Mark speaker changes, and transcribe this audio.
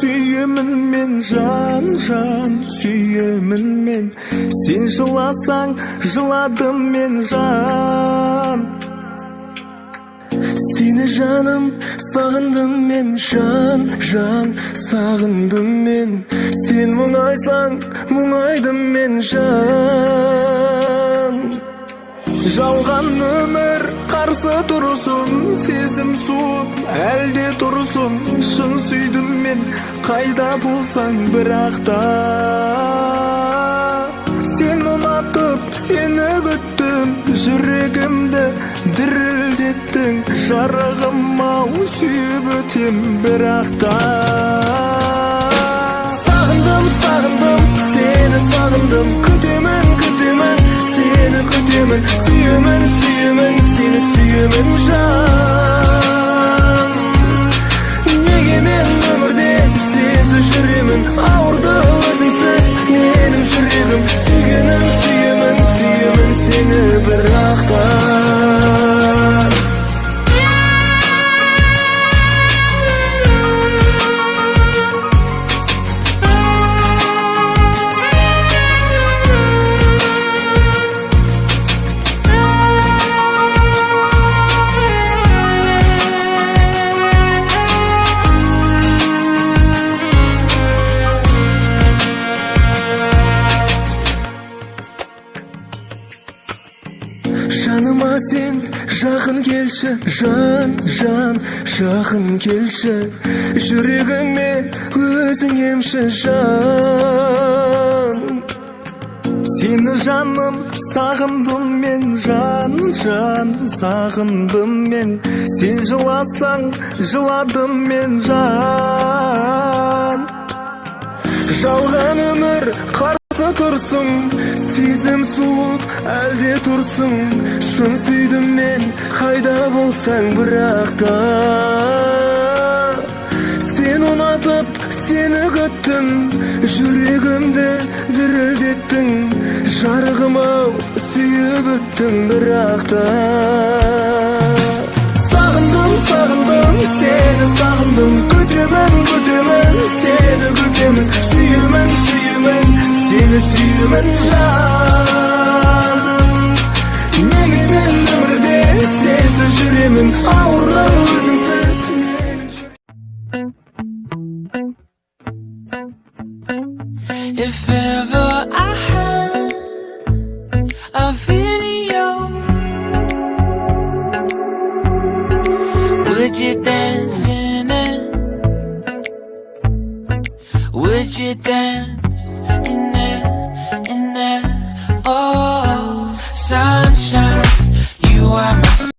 Speaker 1: Sүйемін мен жан, сүйемін мен. Сен жыласаң, жыладым мен жан. Сені жаным, сағындым мен жан, сағындым мен. Сен мұңайсаң, мұңайдым мен жан. Жалған өмір қарсы тұрсын, сезім суып әлде тұрсын. Шын сүйдім мен, қайда болсаң бірақта. Сен ұнатып, сені күттім, жүрегімді дірілдеттің. Жарығым-ау, сүйіп өтем бірақта. Сағындым, сені сағындым, күтемін, сені күтемін. Сүйемін, сені сүйемін жан. Неге мен өмірде сенсіз жүремін, ауырды өзіңсіз менің жүрегім. Сүйемін сені бірақта. Жаныма сен жақын келші, жан, жақын келші. Жүрегіме өзің емші жан. Сені жаным, сағындым мен жан, сағындым мен. Сен жыласаң, жыладым мен жан. Жалған өмір қарсы тұрсын, сезім суып әлде тұрсын. Шын сүйдім мен, қайда болсаң бірақта. Сен ұнатып, сені күттім, жүрегімді дірілдеттің. Жарығым-ау, сүйіп өттің бірақта. Сағындым, сені сағындым, күтемін, сені күтемін. Сүйемін, сені сүйемін жан. Неге мен өмірде сенсіз жүремін, ауырлы өзіңсіз.
Speaker 2: If ever I had a video, would you dance in it? Would you dance in